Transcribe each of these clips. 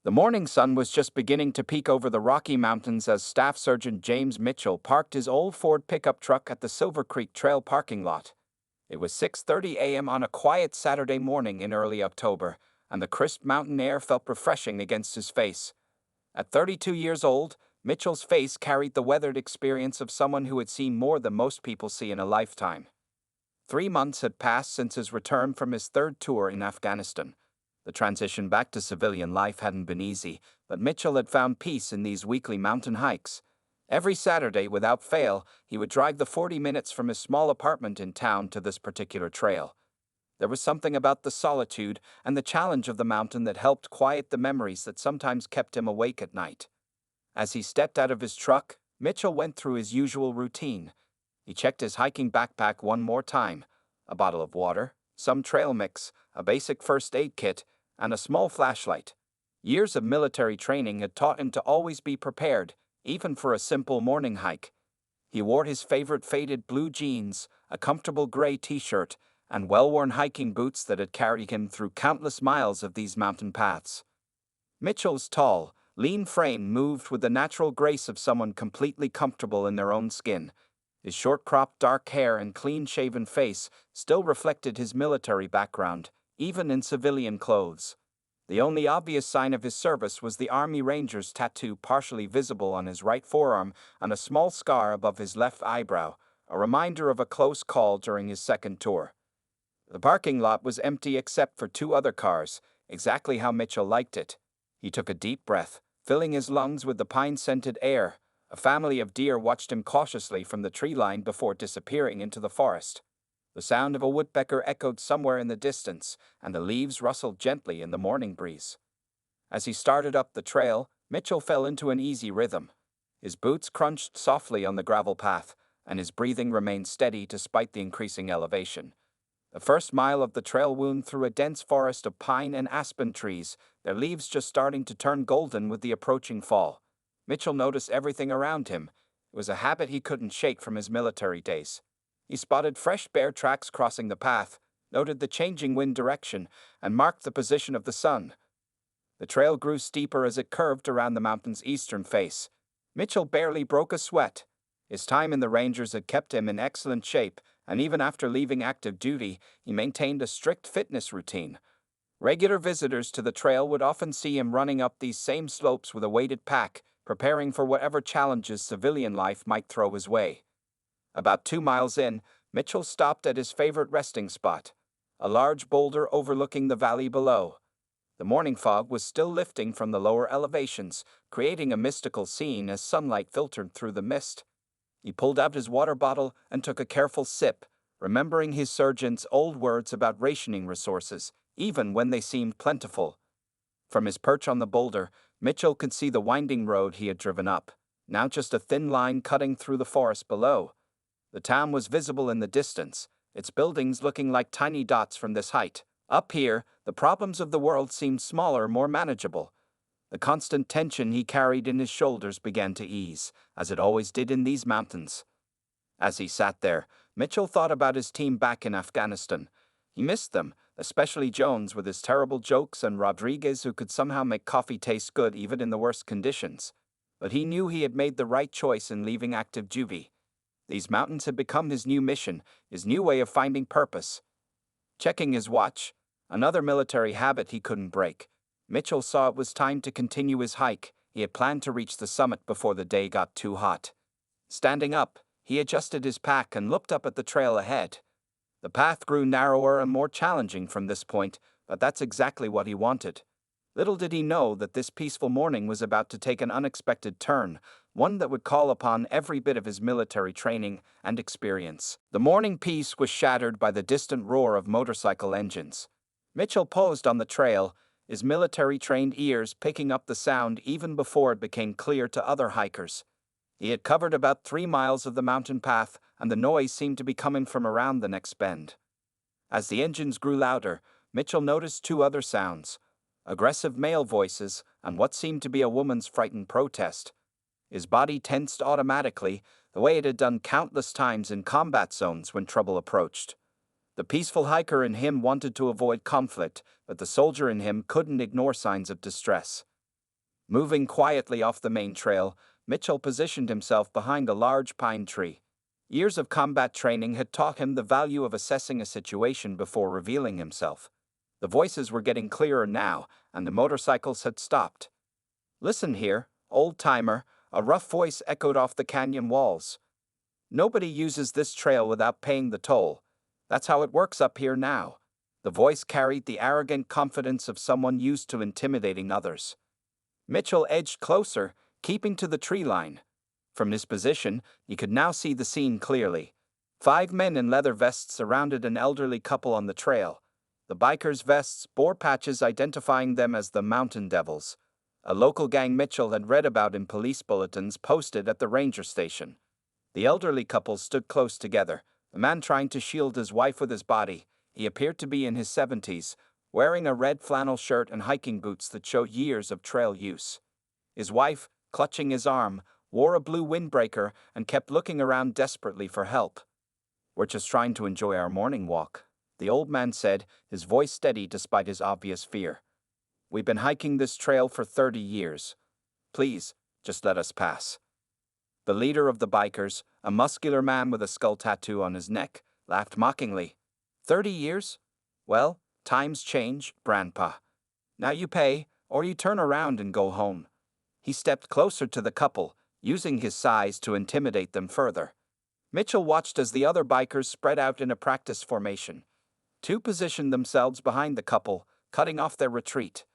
The morning sun was just beginning to peek over the Rocky Mountains as Staff Sergeant James Mitchell parked his old Ford pickup truck at the Silver Creek Trail parking lot. It was 6:30 a.m. on a quiet Saturday morning in early October, and the crisp mountain air felt refreshing against his face. At 32 years old, Mitchell's face carried the weathered experience of someone who had seen more than most people see in a lifetime. 3 months had passed since his return from his third tour in Afghanistan. The transition back to civilian life hadn't been easy, but Mitchell had found peace in these weekly mountain hikes. Every Saturday, without fail, he would drive the 40 minutes from his small apartment in town to this particular trail. There was something about the solitude and the challenge of the mountain that helped quiet the memories that sometimes kept him awake at night. As he stepped out of his truck, Mitchell went through his usual routine. He checked his hiking backpack one more time: a bottle of water, some trail mix, a basic first aid kit, and a small flashlight. Years of military training had taught him to always be prepared, even for a simple morning hike. He wore his favorite faded blue jeans, a comfortable gray t-shirt, and well-worn hiking boots that had carried him through countless miles of these mountain paths. Mitchell's tall, lean frame moved with the natural grace of someone completely comfortable in their own skin. His short-cropped dark hair and clean-shaven face still reflected his military background, even in civilian clothes. The only obvious sign of his service was the Army Ranger's tattoo partially visible on his right forearm and a small scar above his left eyebrow, a reminder of a close call during his second tour. The parking lot was empty except for two other cars, exactly how Mitchell liked it. He took a deep breath, filling his lungs with the pine-scented air. A family of deer watched him cautiously from the tree line before disappearing into the forest. The sound of a woodpecker echoed somewhere in the distance, and the leaves rustled gently in the morning breeze. As he started up the trail, Mitchell fell into an easy rhythm. His boots crunched softly on the gravel path, and his breathing remained steady despite the increasing elevation. The first mile of the trail wound through a dense forest of pine and aspen trees, their leaves just starting to turn golden with the approaching fall. Mitchell noticed everything around him. It was a habit he couldn't shake from his military days. He spotted fresh bear tracks crossing the path, noted the changing wind direction, and marked the position of the sun. The trail grew steeper as it curved around the mountain's eastern face. Mitchell barely broke a sweat. His time in the Rangers had kept him in excellent shape, and even after leaving active duty, he maintained a strict fitness routine. Regular visitors to the trail would often see him running up these same slopes with a weighted pack, preparing for whatever challenges civilian life might throw his way. About 2 miles in, Mitchell stopped at his favorite resting spot, a large boulder overlooking the valley below. The morning fog was still lifting from the lower elevations, creating a mystical scene as sunlight filtered through the mist. He pulled out his water bottle and took a careful sip, remembering his sergeant's old words about rationing resources, even when they seemed plentiful. From his perch on the boulder, Mitchell could see the winding road he had driven up, now just a thin line cutting through the forest below. The town was visible in the distance, its buildings looking like tiny dots from this height. Up here, the problems of the world seemed smaller, more manageable. The constant tension he carried in his shoulders began to ease, as it always did in these mountains. As he sat there, Mitchell thought about his team back in Afghanistan. He missed them, especially Jones with his terrible jokes and Rodriguez who could somehow make coffee taste good even in the worst conditions. But he knew he had made the right choice in leaving active duty. These mountains had become his new mission, his new way of finding purpose. Checking his watch, another military habit he couldn't break, Mitchell saw it was time to continue his hike. He had planned to reach the summit before the day got too hot. Standing up, he adjusted his pack and looked up at the trail ahead. The path grew narrower and more challenging from this point, but that's exactly what he wanted. Little did he know that this peaceful morning was about to take an unexpected turn, one that would call upon every bit of his military training and experience. The morning peace was shattered by the distant roar of motorcycle engines. Mitchell paused on the trail, his military-trained ears picking up the sound even before it became clear to other hikers. He had covered about 3 miles of the mountain path, and the noise seemed to be coming from around the next bend. As the engines grew louder, Mitchell noticed two other sounds: aggressive male voices and what seemed to be a woman's frightened protest. His body tensed automatically, the way it had done countless times in combat zones when trouble approached. The peaceful hiker in him wanted to avoid conflict, but the soldier in him couldn't ignore signs of distress. Moving quietly off the main trail, Mitchell positioned himself behind a large pine tree. Years of combat training had taught him the value of assessing a situation before revealing himself. The voices were getting clearer now, and the motorcycles had stopped. "Listen here, old-timer," a rough voice echoed off the canyon walls. "Nobody uses this trail without paying the toll. That's how it works up here now." The voice carried the arrogant confidence of someone used to intimidating others. Mitchell edged closer, keeping to the tree line. From his position, he could now see the scene clearly. 5 men in leather vests surrounded an elderly couple on the trail. The bikers' vests bore patches identifying them as the Mountain Devils, a local gang Mitchell had read about in police bulletins posted at the ranger station. The elderly couple stood close together, the man trying to shield his wife with his body. He appeared to be in his 70s, wearing a red flannel shirt and hiking boots that showed years of trail use. His wife, clutching his arm, wore a blue windbreaker and kept looking around desperately for help. "We're just trying to enjoy our morning walk," the old man said, his voice steady despite his obvious fear. "We've been hiking this trail for 30 years. Please, just let us pass." The leader of the bikers, a muscular man with a skull tattoo on his neck, laughed mockingly. 30 years? Well, times change, Grandpa. Now you pay, or you turn around and go home." He stepped closer to the couple, using his size to intimidate them further. Mitchell watched as the other bikers spread out in a practice formation. 2 positioned themselves behind the couple, cutting off their retreat.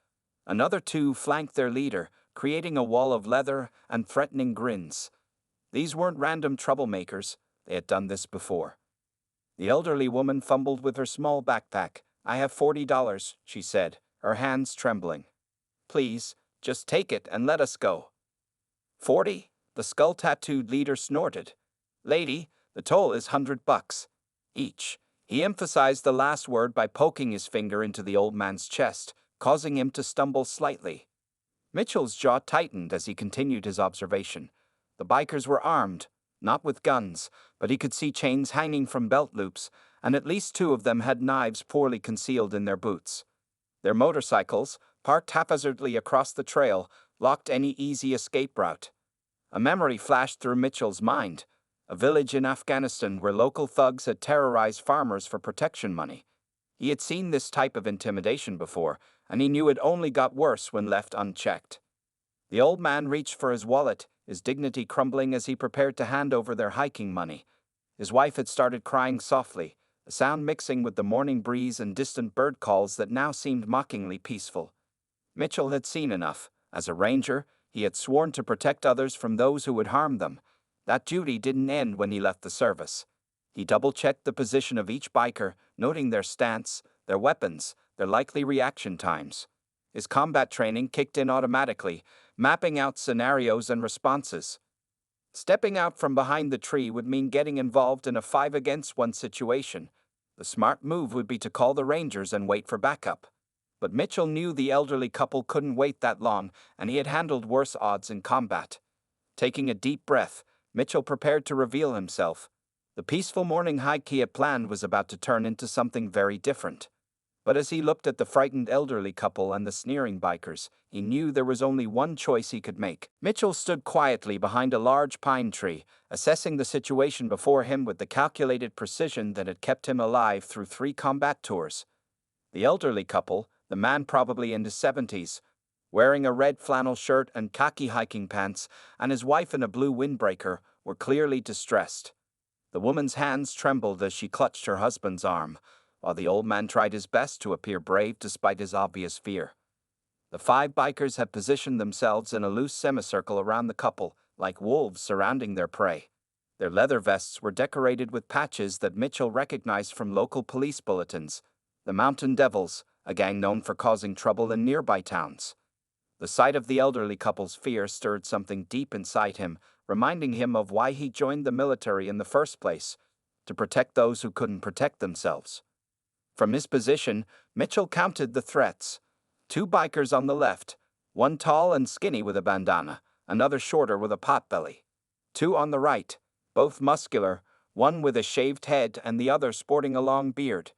Another 2 flanked their leader, creating a wall of leather and threatening grins. These weren't random troublemakers, they had done this before. The elderly woman fumbled with her small backpack. "I have $40, she said, her hands trembling. "Please, just take it and let us go." "40? The skull-tattooed leader snorted. "Lady, the toll is $100 each." He emphasized the last word by poking his finger into the old man's chest, causing him to stumble slightly. Mitchell's jaw tightened as he continued his observation. The bikers were armed, not with guns, but he could see chains hanging from belt loops, and at least 2 of them had knives poorly concealed in their boots. Their motorcycles, parked haphazardly across the trail, blocked any easy escape route. A memory flashed through Mitchell's mind. A village in Afghanistan where local thugs had terrorized farmers for protection money. He had seen this type of intimidation before, and he knew it only got worse when left unchecked. The old man reached for his wallet, his dignity crumbling as he prepared to hand over their hiking money. His wife had started crying softly, a sound mixing with the morning breeze and distant bird calls that now seemed mockingly peaceful. Mitchell had seen enough. As a ranger, he had sworn to protect others from those who would harm them. That duty didn't end when he left the service. He double-checked the position of each biker, noting their stance, their weapons, their likely reaction times. His combat training kicked in automatically, mapping out scenarios and responses. Stepping out from behind the tree would mean getting involved in a 5-against-1 situation. The smart move would be to call the Rangers and wait for backup. But Mitchell knew the elderly couple couldn't wait that long, and he had handled worse odds in combat. Taking a deep breath, Mitchell prepared to reveal himself. The peaceful morning hike he had planned was about to turn into something very different. But as he looked at the frightened elderly couple and the sneering bikers, he knew there was only one choice he could make. Mitchell stood quietly behind a large pine tree, assessing the situation before him with the calculated precision that had kept him alive through 3 combat tours. The elderly couple, the man probably in his 70s, wearing a red flannel shirt and khaki hiking pants, and his wife in a blue windbreaker, were clearly distressed. The woman's hands trembled as she clutched her husband's arm, while the old man tried his best to appear brave despite his obvious fear. The 5 bikers had positioned themselves in a loose semicircle around the couple, like wolves surrounding their prey. Their leather vests were decorated with patches that Mitchell recognized from local police bulletins. The Mountain Devils, a gang known for causing trouble in nearby towns. The sight of the elderly couple's fear stirred something deep inside him, reminding him of why he joined the military in the first place, to protect those who couldn't protect themselves. From his position, Mitchell counted the threats. 2 bikers on the left, one tall and skinny with a bandana, another shorter with a potbelly. 2 on the right, both muscular, one with a shaved head and the other sporting a long beard.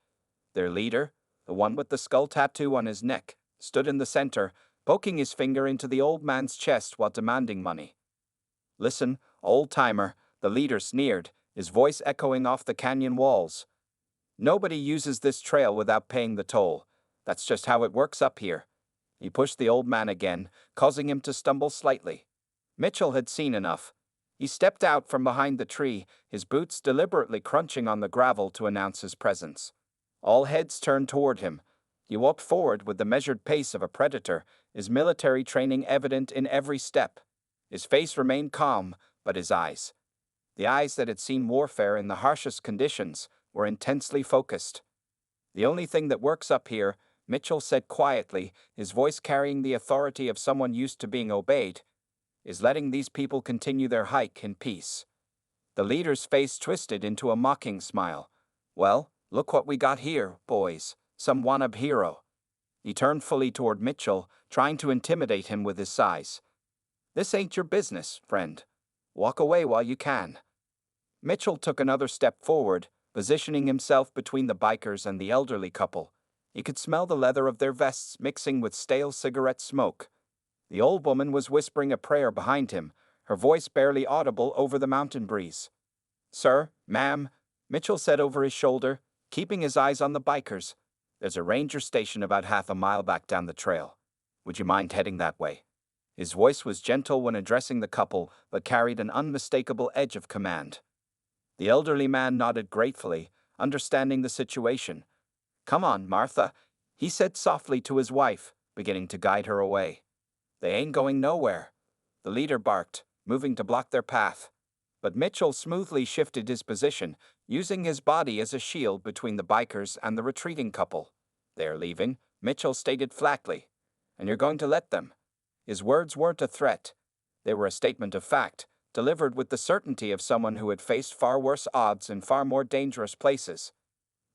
Their leader, the one with the skull tattoo on his neck, stood in the center, poking his finger into the old man's chest while demanding money. "Listen, old-timer," the leader sneered, his voice echoing off the canyon walls. "Nobody uses this trail without paying the toll. That's just how it works up here." He pushed the old man again, causing him to stumble slightly. Mitchell had seen enough. He stepped out from behind the tree, his boots deliberately crunching on the gravel to announce his presence. All heads turned toward him. He walked forward with the measured pace of a predator, his military training evident in every step. His face remained calm, but his eyes, the eyes that had seen warfare in the harshest conditions, were intensely focused. "The only thing that works up here," Mitchell said quietly, his voice carrying the authority of someone used to being obeyed, "is letting these people continue their hike in peace." The leader's face twisted into a mocking smile. "Well, look what we got here, boys. Some wannabe hero." He turned fully toward Mitchell, trying to intimidate him with his size. "This ain't your business, friend. Walk away while you can." Mitchell took another step forward, positioning himself between the bikers and the elderly couple. He could smell the leather of their vests mixing with stale cigarette smoke. The old woman was whispering a prayer behind him, her voice barely audible over the mountain breeze. "Sir, ma'am," Mitchell said over his shoulder, keeping his eyes on the bikers. "There's a ranger station about half a mile back down the trail. Would you mind heading that way?" His voice was gentle when addressing the couple, but carried an unmistakable edge of command. The elderly man nodded gratefully, understanding the situation. "Come on, Martha," he said softly to his wife, beginning to guide her away. "They ain't going nowhere," the leader barked, moving to block their path. But Mitchell smoothly shifted his position, using his body as a shield between the bikers and the retreating couple. "They're leaving," Mitchell stated flatly. "And you're going to let them?" His words weren't a threat. They were a statement of fact, delivered with the certainty of someone who had faced far worse odds in far more dangerous places.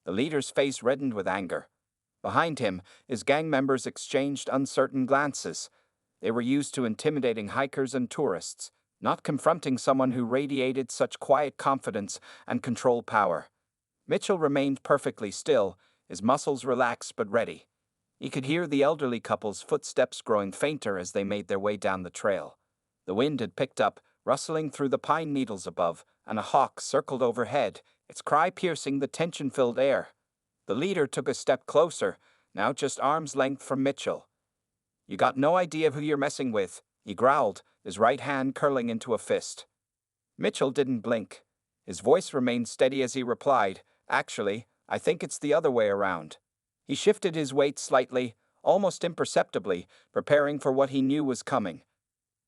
The leader's face reddened with anger. Behind him, his gang members exchanged uncertain glances. They were used to intimidating hikers and tourists, not confronting someone who radiated such quiet confidence and control power. Mitchell remained perfectly still, his muscles relaxed but ready. He could hear the elderly couple's footsteps growing fainter as they made their way down the trail. The wind had picked up, rustling through the pine needles above, and a hawk circled overhead, its cry piercing the tension-filled air. The leader took a step closer, now just arm's length from Mitchell. "You got no idea who you're messing with," he growled, his right hand curling into a fist. Mitchell didn't blink. His voice remained steady as he replied, "Actually, I think it's the other way around." He shifted his weight slightly, almost imperceptibly, preparing for what he knew was coming.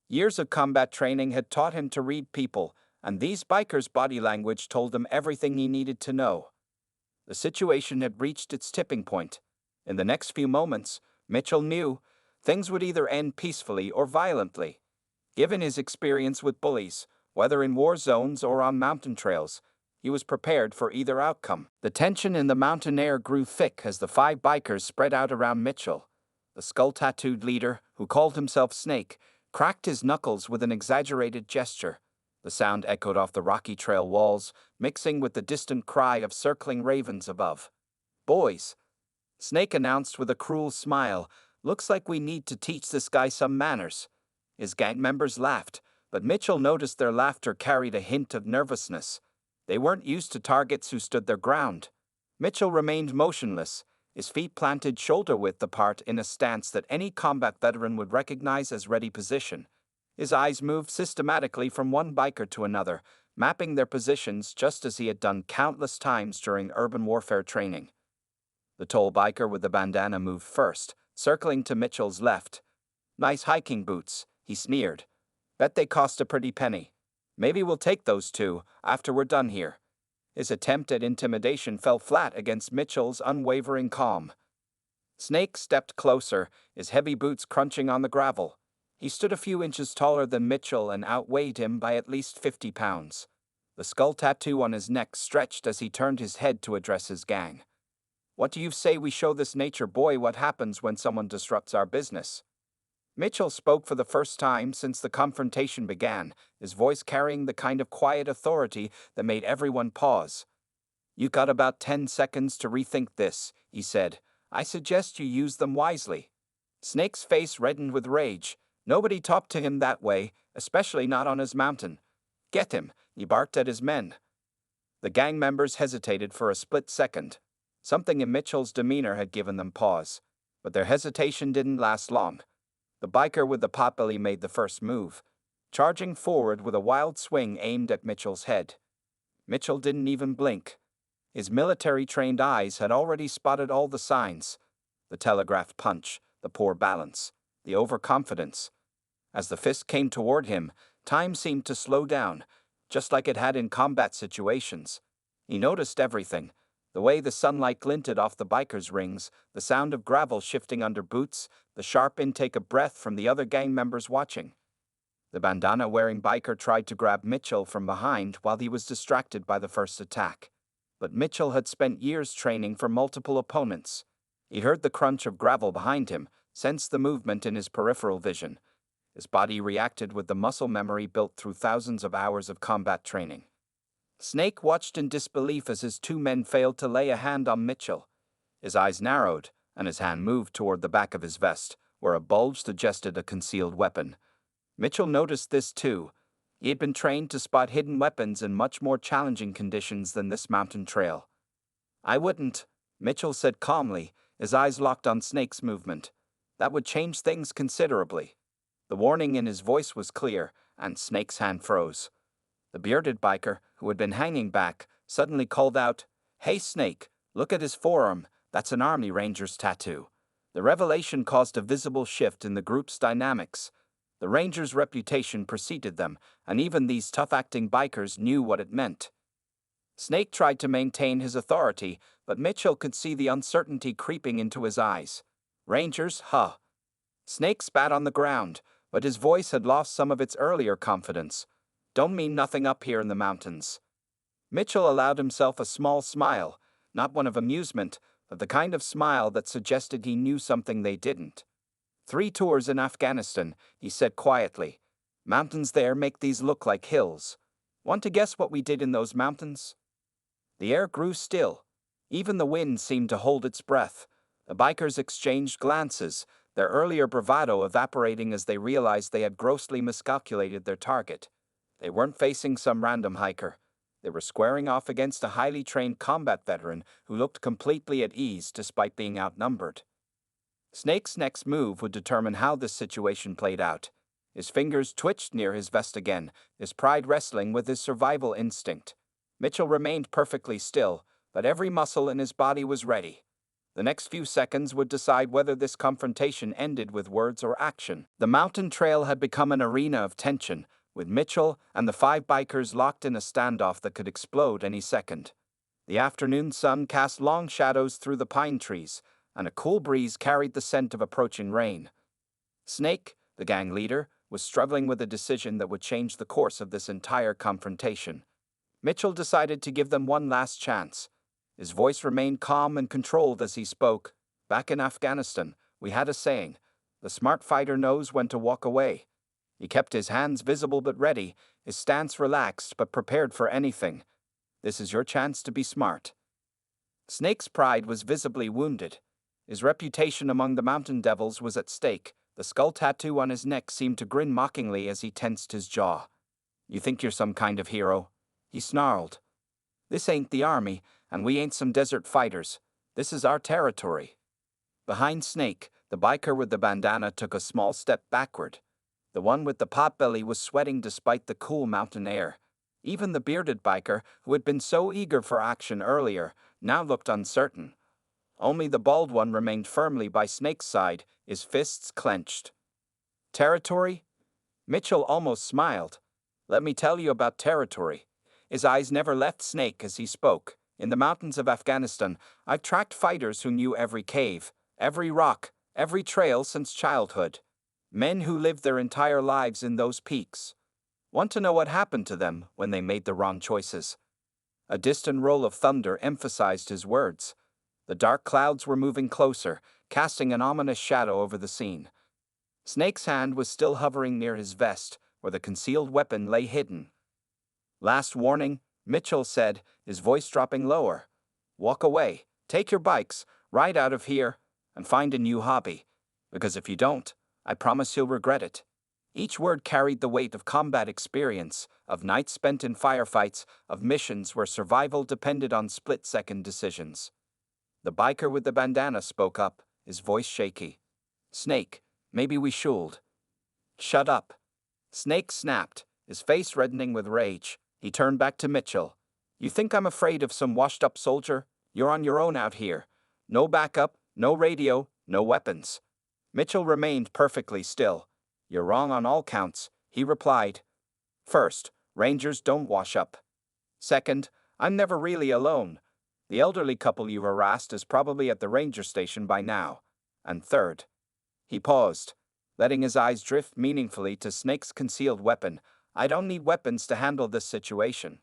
Years of combat training had taught him to read people, and these bikers' body language told him everything he needed to know. The situation had reached its tipping point. In the next few moments, Mitchell knew, things would either end peacefully or violently. Given his experience with bullies, whether in war zones or on mountain trails, he was prepared for either outcome. The tension in the mountain air grew thick as the 5 bikers spread out around Mitchell. The skull-tattooed leader, who called himself Snake, cracked his knuckles with an exaggerated gesture. The sound echoed off the rocky trail walls, mixing with the distant cry of circling ravens above. "Boys," Snake announced with a cruel smile, "looks like we need to teach this guy some manners." His gang members laughed, but Mitchell noticed their laughter carried a hint of nervousness. They weren't used to targets who stood their ground. Mitchell remained motionless, his feet planted shoulder-width apart in a stance that any combat veteran would recognize as ready position. His eyes moved systematically from one biker to another, mapping their positions just as he had done countless times during urban warfare training. The tall biker with the bandana moved first, circling to Mitchell's left. "Nice hiking boots," he sneered. "Bet they cost a pretty penny. Maybe we'll take those 2 after we're done here." His attempt at intimidation fell flat against Mitchell's unwavering calm. Snake stepped closer, his heavy boots crunching on the gravel. He stood a few inches taller than Mitchell and outweighed him by at least 50 pounds. The skull tattoo on his neck stretched as he turned his head to address his gang. "What do you say we show this nature boy what happens when someone disrupts our business?" Mitchell spoke for the first time since the confrontation began, his voice carrying the kind of quiet authority that made everyone pause. "You got about 10 seconds to rethink this," he said. "I suggest you use them wisely." Snake's face reddened with rage. Nobody talked to him that way, especially not on his mountain. Get him, he barked at his men. The gang members hesitated for a split second. Something in Mitchell's demeanor had given them pause, but their hesitation didn't last long. The biker with the potbelly made the first move, charging forward with a wild swing aimed at Mitchell's head. Mitchell didn't even blink. His military-trained eyes had already spotted all the signs: the telegraphed punch, the poor balance, the overconfidence. As the fist came toward him, time seemed to slow down, just like it had in combat situations. He noticed everything: the way the sunlight glinted off the biker's rings, the sound of gravel shifting under boots, the sharp intake of breath from the other gang members watching. The bandana-wearing biker tried to grab Mitchell from behind while he was distracted by the first attack. But Mitchell had spent years training for multiple opponents. He heard the crunch of gravel behind him, sensed the movement in his peripheral vision. His body reacted with the muscle memory built through thousands of hours of combat training. Snake watched in disbelief as his two men failed to lay a hand on Mitchell. His eyes narrowed, and his hand moved toward the back of his vest, where a bulge suggested a concealed weapon. Mitchell noticed this too. He had been trained to spot hidden weapons in much more challenging conditions than this mountain trail. "I wouldn't," Mitchell said calmly, his eyes locked on Snake's movement. "That would change things considerably." The warning in his voice was clear, and Snake's hand froze. The bearded biker, who had been hanging back, suddenly called out, "Hey Snake, look at his forearm, that's an Army Ranger's tattoo." The revelation caused a visible shift in the group's dynamics. The Rangers' reputation preceded them, and even these tough-acting bikers knew what it meant. Snake tried to maintain his authority, but Mitchell could see the uncertainty creeping into his eyes. "Rangers, huh?" Snake spat on the ground, but his voice had lost some of its earlier confidence. "Don't mean nothing up here in the mountains." Mitchell allowed himself a small smile, not one of amusement, but the kind of smile that suggested he knew something they didn't. 3 tours in Afghanistan," he said quietly. "Mountains there make these look like hills. Want to guess what we did in those mountains?" The air grew still. Even the wind seemed to hold its breath. The bikers exchanged glances, their earlier bravado evaporating as they realized they had grossly miscalculated their target. They weren't facing some random hiker. They were squaring off against a highly trained combat veteran who looked completely at ease despite being outnumbered. Snake's next move would determine how this situation played out. His fingers twitched near his vest again, his pride wrestling with his survival instinct. Mitchell remained perfectly still, but every muscle in his body was ready. The next few seconds would decide whether this confrontation ended with words or action. The mountain trail had become an arena of tension, with Mitchell and the 5 bikers locked in a standoff that could explode any second. The afternoon sun cast long shadows through the pine trees, and a cool breeze carried the scent of approaching rain. Snake, the gang leader, was struggling with a decision that would change the course of this entire confrontation. Mitchell decided to give them one last chance. His voice remained calm and controlled as he spoke. "Back in Afghanistan, we had a saying: the smart fighter knows when to walk away." He kept his hands visible but ready, his stance relaxed but prepared for anything. "This is your chance to be smart." Snake's pride was visibly wounded. His reputation among the mountain devils was at stake. The skull tattoo on his neck seemed to grin mockingly as he tensed his jaw. "You think you're some kind of hero?" he snarled. "This ain't the army, and we ain't some desert fighters. This is our territory." Behind Snake, the biker with the bandana took a small step backward. The one with the potbelly was sweating despite the cool mountain air. Even the bearded biker, who had been so eager for action earlier, now looked uncertain. Only the bald one remained firmly by Snake's side, his fists clenched. "Territory?" Mitchell almost smiled. "Let me tell you about territory." His eyes never left Snake as he spoke. "In the mountains of Afghanistan, I've tracked fighters who knew every cave, every rock, every trail since childhood. Men who lived their entire lives in those peaks. Want to know what happened to them when they made the wrong choices?" A distant roll of thunder emphasized his words. The dark clouds were moving closer, casting an ominous shadow over the scene. Snake's hand was still hovering near his vest, where the concealed weapon lay hidden. "Last warning," Mitchell said, his voice dropping lower. "Walk away, take your bikes, ride out of here, and find a new hobby. Because if you don't, I promise you'll regret it. Each word carried the weight of combat experience, of nights spent in firefights, of missions where survival depended on split-second decisions. The biker with the bandana spoke up, his voice shaky. "Snake, maybe we should." "Shut up." Snake snapped, his face reddening with rage. He turned back to Mitchell. "You think I'm afraid of some washed-up soldier? You're on your own out here. No backup, no radio, no weapons." Mitchell remained perfectly still. "You're wrong on all counts," he replied. "First, Rangers don't wash up. Second, I'm never really alone. The elderly couple you harassed is probably at the ranger station by now. And third," he paused, letting his eyes drift meaningfully to Snake's concealed weapon, "I don't need weapons to handle this situation."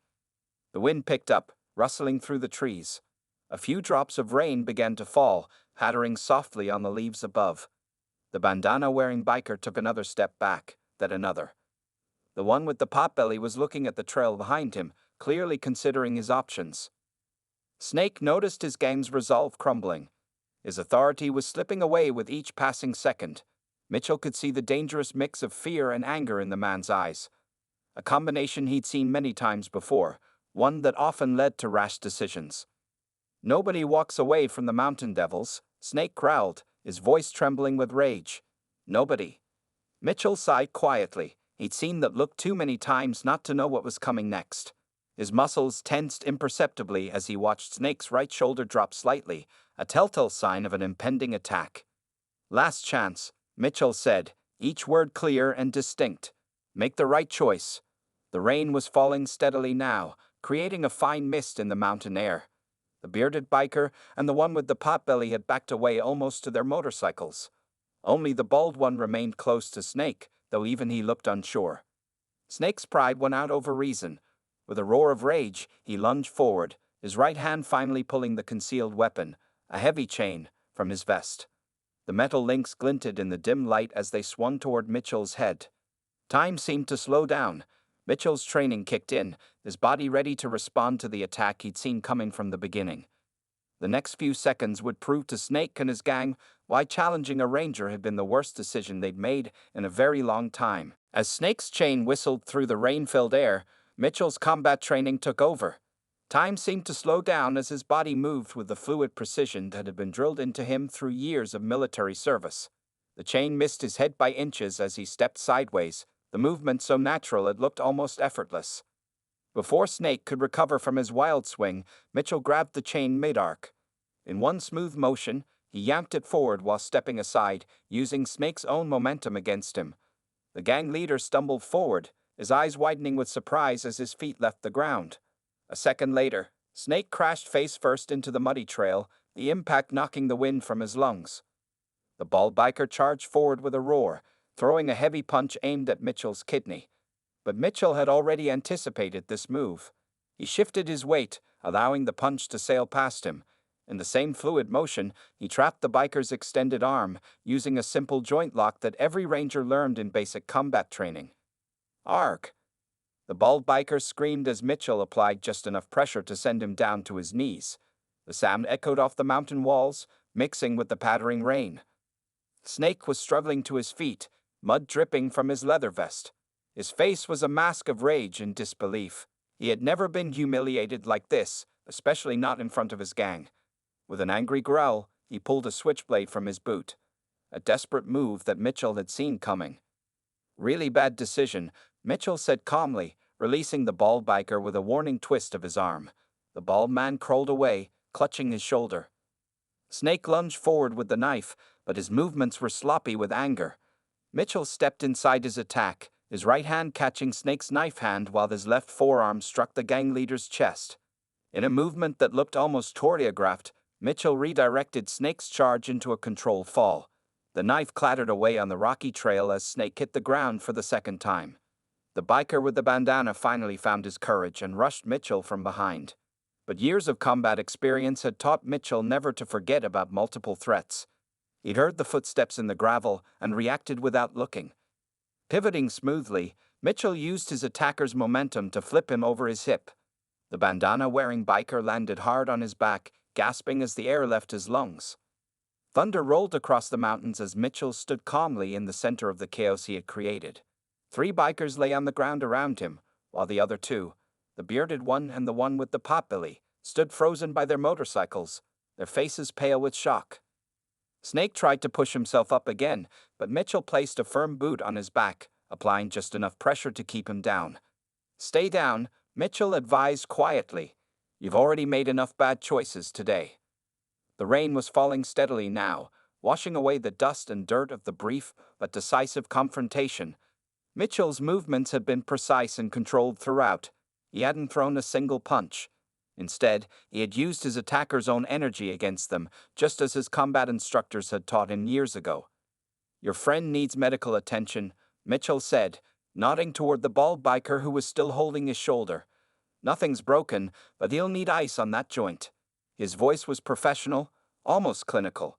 The wind picked up, rustling through the trees. A few drops of rain began to fall, pattering softly on the leaves above. The bandana-wearing biker took another step back, then another. The one with the potbelly was looking at the trail behind him, clearly considering his options. Snake noticed his gang's resolve crumbling. His authority was slipping away with each passing second. Mitchell could see the dangerous mix of fear and anger in the man's eyes. A combination he'd seen many times before, one that often led to rash decisions. "Nobody walks away from the mountain devils," Snake growled, his voice trembling with rage. "Nobody." Mitchell sighed quietly. He'd seen that look too many times not to know what was coming next. His muscles tensed imperceptibly as he watched Snake's right shoulder drop slightly, a telltale sign of an impending attack. "Last chance," Mitchell said, each word clear and distinct. "Make the right choice." The rain was falling steadily now, creating a fine mist in the mountain air. The bearded biker and the one with the potbelly had backed away almost to their motorcycles. Only the bald one remained close to Snake, though even he looked unsure. Snake's pride won out over reason. With a roar of rage, he lunged forward, his right hand finally pulling the concealed weapon, a heavy chain, from his vest. The metal links glinted in the dim light as they swung toward Mitchell's head. Time seemed to slow down. Mitchell's training kicked in, his body ready to respond to the attack he'd seen coming from the beginning. The next few seconds would prove to Snake and his gang why challenging a ranger had been the worst decision they'd made in a very long time. As Snake's chain whistled through the rain-filled air, Mitchell's combat training took over. Time seemed to slow down as his body moved with the fluid precision that had been drilled into him through years of military service. The chain missed his head by inches as he stepped sideways, the movement so natural it looked almost effortless. Before Snake could recover from his wild swing, Mitchell grabbed the chain mid-arc. In one smooth motion, he yanked it forward while stepping aside, using Snake's own momentum against him. The gang leader stumbled forward, his eyes widening with surprise as his feet left the ground. A second later, Snake crashed face first into the muddy trail, the impact knocking the wind from his lungs. The bald biker charged forward with a roar, throwing a heavy punch aimed at Mitchell's kidney. But Mitchell had already anticipated this move. He shifted his weight, allowing the punch to sail past him. In the same fluid motion, he trapped the biker's extended arm, using a simple joint lock that every ranger learned in basic combat training. "Arg!" The bald biker screamed as Mitchell applied just enough pressure to send him down to his knees. The sound echoed off the mountain walls, mixing with the pattering rain. Snake was struggling to his feet, mud dripping from his leather vest. His face was a mask of rage and disbelief. He had never been humiliated like this, especially not in front of his gang. With an angry growl, he pulled a switchblade from his boot. A desperate move that Mitchell had seen coming. "Really bad decision," Mitchell said calmly, releasing the bald biker with a warning twist of his arm. The bald man crawled away, clutching his shoulder. Snake lunged forward with the knife, but his movements were sloppy with anger. Mitchell stepped inside his attack, his right hand catching Snake's knife hand while his left forearm struck the gang leader's chest. In a movement that looked almost choreographed, Mitchell redirected Snake's charge into a controlled fall. The knife clattered away on the rocky trail as Snake hit the ground for the second time. The biker with the bandana finally found his courage and rushed Mitchell from behind. But years of combat experience had taught Mitchell never to forget about multiple threats. He'd heard the footsteps in the gravel and reacted without looking. Pivoting smoothly, Mitchell used his attacker's momentum to flip him over his hip. The bandana-wearing biker landed hard on his back, gasping as the air left his lungs. Thunder rolled across the mountains as Mitchell stood calmly in the center of the chaos he had created. 3 bikers lay on the ground around him, while the other 2, the bearded one and the one with the potbelly, stood frozen by their motorcycles, their faces pale with shock. Snake tried to push himself up again, but Mitchell placed a firm boot on his back, applying just enough pressure to keep him down. "Stay down," Mitchell advised quietly. "You've already made enough bad choices today." The rain was falling steadily now, washing away the dust and dirt of the brief but decisive confrontation. Mitchell's movements had been precise and controlled throughout. He hadn't thrown a single punch. Instead, he had used his attacker's own energy against them, just as his combat instructors had taught him years ago. "Your friend needs medical attention," Mitchell said, nodding toward the bald biker who was still holding his shoulder. "Nothing's broken, but he'll need ice on that joint." His voice was professional, almost clinical.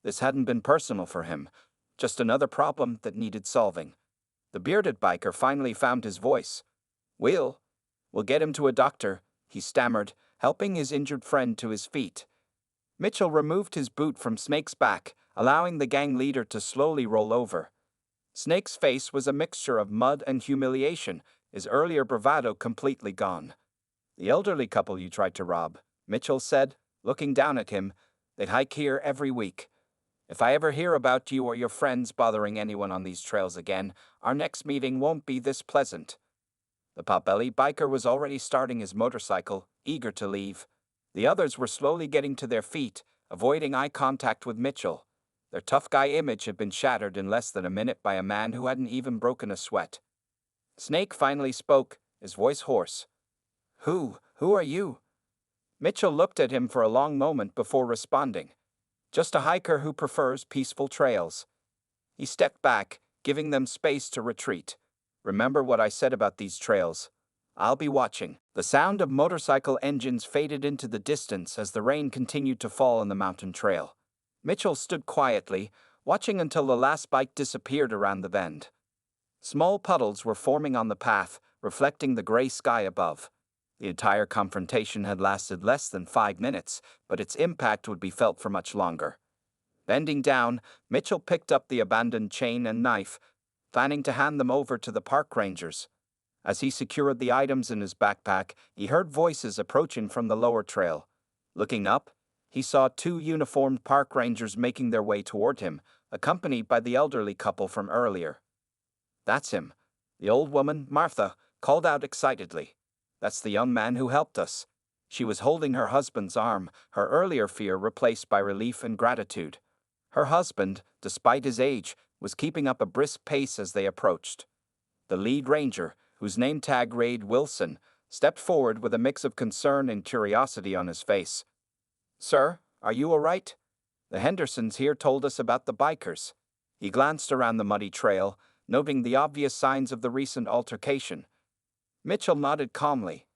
This hadn't been personal for him, just another problem that needed solving. The bearded biker finally found his voice. We'll get him to a doctor," he stammered, helping his injured friend to his feet. Mitchell removed his boot from Snake's back, allowing the gang leader to slowly roll over. Snake's face was a mixture of mud and humiliation, his earlier bravado completely gone. "The elderly couple you tried to rob," Mitchell said, looking down at him. "They'd hike here every week. If I ever hear about you or your friends bothering anyone on these trails again, our next meeting won't be this pleasant." The potbelly biker was already starting his motorcycle, eager to leave. The others were slowly getting to their feet, avoiding eye contact with Mitchell. Their tough guy image had been shattered in less than a minute by a man who hadn't even broken a sweat. Snake finally spoke, his voice hoarse. Who are you?" Mitchell looked at him for a long moment before responding. "Just a hiker who prefers peaceful trails." He stepped back, giving them space to retreat. "Remember what I said about these trails. I'll be watching." The sound of motorcycle engines faded into the distance as the rain continued to fall on the mountain trail. Mitchell stood quietly, watching until the last bike disappeared around the bend. Small puddles were forming on the path, reflecting the gray sky above. The entire confrontation had lasted less than 5 minutes, but its impact would be felt for much longer. Bending down, Mitchell picked up the abandoned chain and knife, planning to hand them over to the park rangers. As he secured the items in his backpack, he heard voices approaching from the lower trail. Looking up, he saw 2 uniformed park rangers making their way toward him, accompanied by the elderly couple from earlier. "That's him," the old woman, Martha, called out excitedly. "That's the young man who helped us." She was holding her husband's arm, her earlier fear replaced by relief and gratitude. Her husband, despite his age, was keeping up a brisk pace as they approached. The lead ranger, whose name tag read Wilson, stepped forward with a mix of concern and curiosity on his face. "Sir, are you all right? The Hendersons here told us about the bikers." He glanced around the muddy trail, noting the obvious signs of the recent altercation. Mitchell nodded calmly.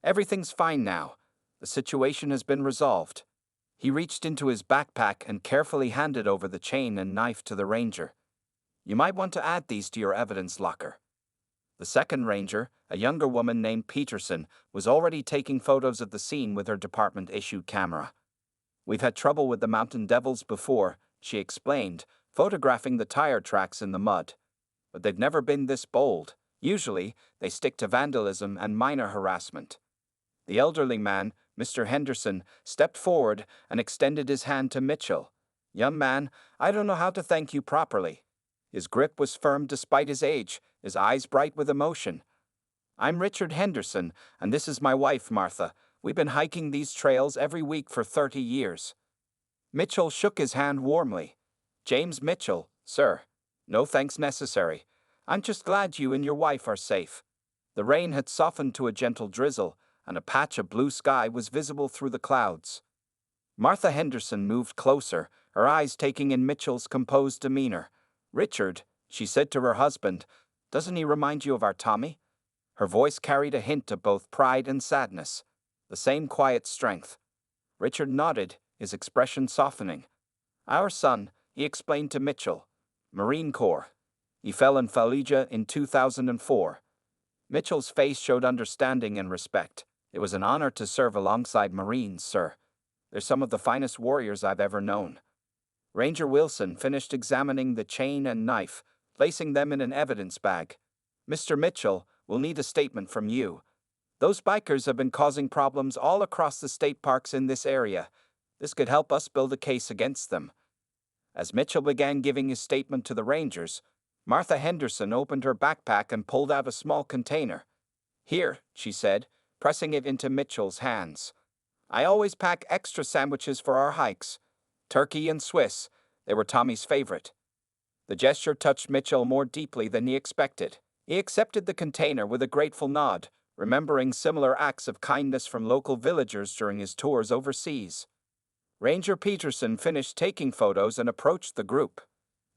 "Everything's fine now. The situation has been resolved." He reached into his backpack and carefully handed over the chain and knife to the ranger. "You might want to add these to your evidence locker." The second ranger, a younger woman named Peterson, was already taking photos of the scene with her department-issued camera. "We've had trouble with the mountain devils before," she explained, photographing the tire tracks in the mud. "But they've never been this bold. Usually, they stick to vandalism and minor harassment." The elderly man, Mr. Henderson, stepped forward and extended his hand to Mitchell. "Young man, I don't know how to thank you properly." His grip was firm despite his age, his eyes bright with emotion. "I'm Richard Henderson, and this is my wife, Martha. We've been hiking these trails every week for 30 years. Mitchell shook his hand warmly. "James Mitchell, sir. No thanks necessary. I'm just glad you and your wife are safe." The rain had softened to a gentle drizzle, and a patch of blue sky was visible through the clouds. Martha Henderson moved closer, her eyes taking in Mitchell's composed demeanor. "Richard," she said to her husband, "doesn't he remind you of our Tommy?" Her voice carried a hint of both pride and sadness, the same quiet strength. Richard nodded, his expression softening. "Our son," he explained to Mitchell. "Marine Corps. He fell in Fallujah in 2004. Mitchell's face showed understanding and respect. "It was an honor to serve alongside Marines, sir. They're some of the finest warriors I've ever known." Ranger Wilson finished examining the chain and knife, placing them in an evidence bag. Mr. Mitchell, we'll need a statement from you. Those bikers have been causing problems all across the state parks in this area. This could help us build a case against them. As Mitchell began giving his statement to the Rangers, Martha Henderson opened her backpack and pulled out a small container. Here, she said, pressing it into Mitchell's hands. I always pack extra sandwiches for our hikes. Turkey and Swiss, they were Tommy's favorite. The gesture touched Mitchell more deeply than he expected. He accepted the container with a grateful nod, remembering similar acts of kindness from local villagers during his tours overseas. Ranger Peterson finished taking photos and approached the group.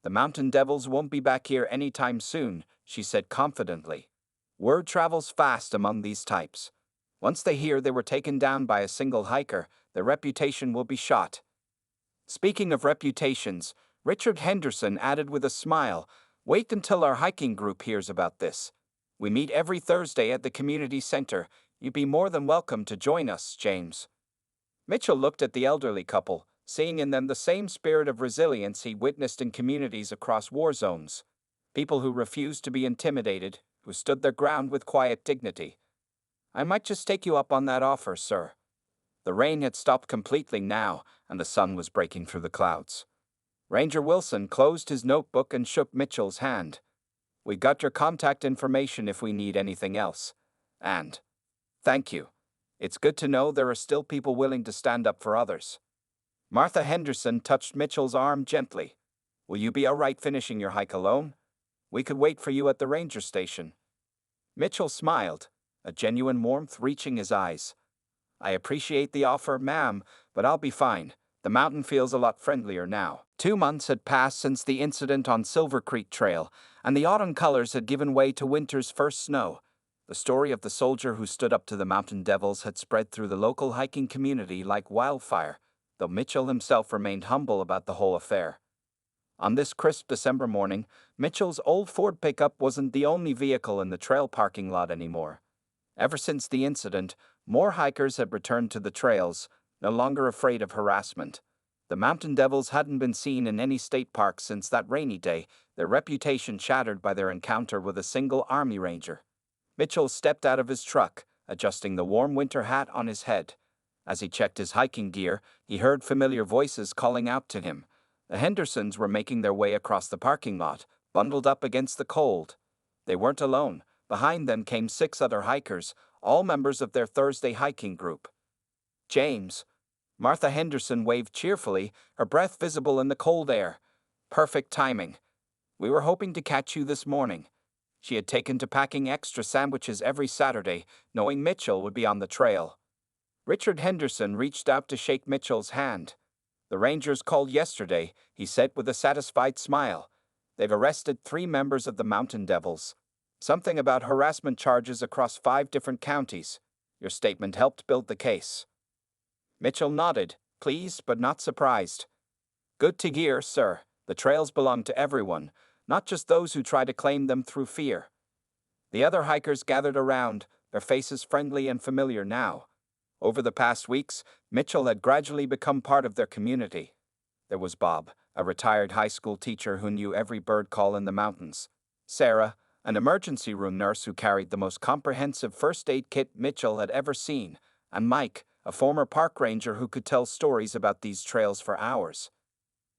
The Mountain Devils won't be back here anytime soon, she said confidently. Word travels fast among these types. Once they hear they were taken down by a single hiker, their reputation will be shot. Speaking of reputations, Richard Henderson added with a smile, wait until our hiking group hears about this. We meet every Thursday at the community center. You'd be more than welcome to join us, James. Mitchell looked at the elderly couple, seeing in them the same spirit of resilience he witnessed in communities across war zones. People who refused to be intimidated, who stood their ground with quiet dignity. I might just take you up on that offer, sir. The rain had stopped completely now, and the sun was breaking through the clouds. Ranger Wilson closed his notebook and shook Mitchell's hand. We got your contact information if we need anything else. And thank you. It's good to know there are still people willing to stand up for others. Martha Henderson touched Mitchell's arm gently. Will you be all right finishing your hike alone? We could wait for you at the ranger station. Mitchell smiled, a genuine warmth reaching his eyes. I appreciate the offer, ma'am, but I'll be fine. The mountain feels a lot friendlier now. 2 months had passed since the incident on Silver Creek Trail, and the autumn colors had given way to winter's first snow. The story of the soldier who stood up to the Mountain Devils had spread through the local hiking community like wildfire, though Mitchell himself remained humble about the whole affair. On this crisp December morning, Mitchell's old Ford pickup wasn't the only vehicle in the trail parking lot anymore. Ever since the incident, more hikers had returned to the trails, no longer afraid of harassment. The Mountain Devils hadn't been seen in any state park since that rainy day, their reputation shattered by their encounter with a single Army Ranger. Mitchell stepped out of his truck, adjusting the warm winter hat on his head. As he checked his hiking gear, he heard familiar voices calling out to him. The Hendersons were making their way across the parking lot, bundled up against the cold. They weren't alone. Behind them came 6 other hikers, all members of their Thursday hiking group. James. Martha Henderson waved cheerfully, her breath visible in the cold air. Perfect timing. We were hoping to catch you this morning. She had taken to packing extra sandwiches every Saturday, knowing Mitchell would be on the trail. Richard Henderson reached out to shake Mitchell's hand. The Rangers called yesterday, he said with a satisfied smile. They've arrested 3 members of the Mountain Devils. Something about harassment charges across 5 different counties. Your statement helped build the case. Mitchell nodded, pleased but not surprised. Good to hear, sir. The trails belong to everyone, not just those who try to claim them through fear. The other hikers gathered around, their faces friendly and familiar now. Over the past weeks, Mitchell had gradually become part of their community. There was Bob, a retired high school teacher who knew every bird call in the mountains. Sarah, an emergency room nurse who carried the most comprehensive first aid kit Mitchell had ever seen, and Mike, a former park ranger who could tell stories about these trails for hours.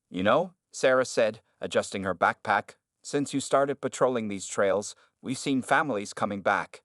You know, Sarah said, adjusting her backpack, since you started patrolling these trails, we've seen families coming back.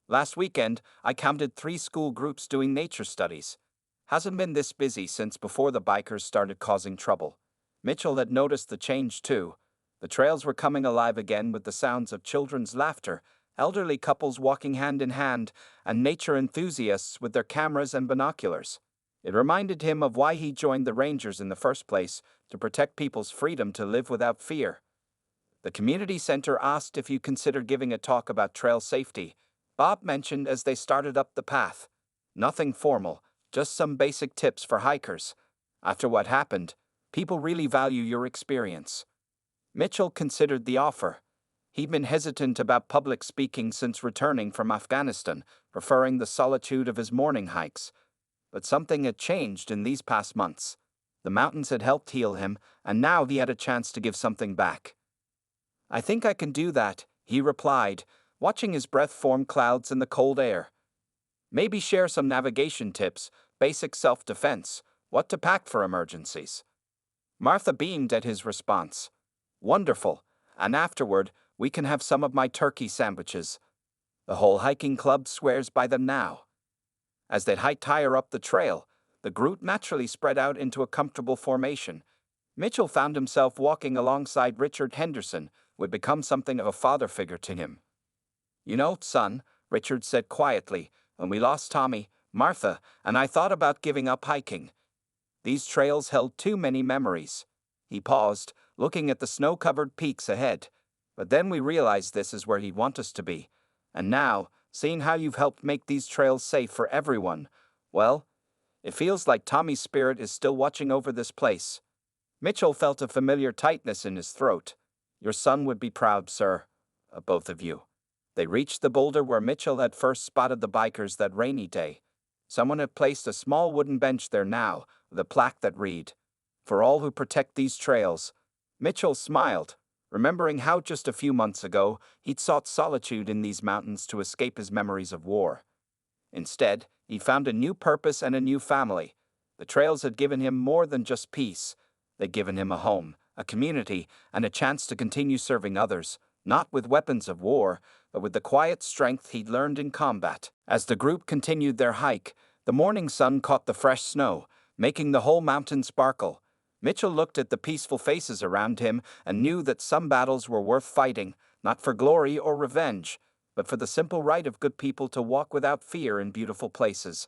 Last weekend, I counted 3 school groups doing nature studies. Hasn't been this busy since before the bikers started causing trouble. Mitchell had noticed the change too. The trails were coming alive again with the sounds of children's laughter, elderly couples walking hand in hand, and nature enthusiasts with their cameras and binoculars. It reminded him of why he joined the Rangers in the first place, to protect people's freedom to live without fear. The community center asked if you considered giving a talk about trail safety, Bob mentioned as they started up the path. Nothing formal, just some basic tips for hikers. After what happened, people really value your experience. Mitchell considered the offer. He'd been hesitant about public speaking since returning from Afghanistan, preferring the solitude of his morning hikes. But something had changed in these past months. The mountains had helped heal him, and now he had a chance to give something back. "I think I can do that," he replied, watching his breath form clouds in the cold air. "Maybe share some navigation tips, basic self-defense, what to pack for emergencies." Martha beamed at his response. "Wonderful, and afterward, we can have some of my turkey sandwiches. The whole hiking club swears by them now." As they hiked higher up the trail, the group naturally spread out into a comfortable formation. Mitchell found himself walking alongside Richard Henderson, who had become something of a father figure to him. "You know, son," Richard said quietly, "when we lost Tommy, Martha, and I thought about giving up hiking. These trails held too many memories." He paused, looking at the snow-covered peaks ahead. "But then we realized this is where he'd want us to be. And now, seeing how you've helped make these trails safe for everyone, well, it feels like Tommy's spirit is still watching over this place." Mitchell felt a familiar tightness in his throat. "Your son would be proud, sir, of both of you." They reached the boulder where Mitchell had first spotted the bikers that rainy day. Someone had placed a small wooden bench there now, with a plaque that read, "For all who protect these trails." Mitchell smiled, remembering how just a few months ago he'd sought solitude in these mountains to escape his memories of war. Instead, he found a new purpose and a new family. The trails had given him more than just peace. They'd given him a home, a community, and a chance to continue serving others, not with weapons of war, but with the quiet strength he'd learned in combat. As the group continued their hike, the morning sun caught the fresh snow, making the whole mountain sparkle. Mitchell looked at the peaceful faces around him and knew that some battles were worth fighting, not for glory or revenge, but for the simple right of good people to walk without fear in beautiful places.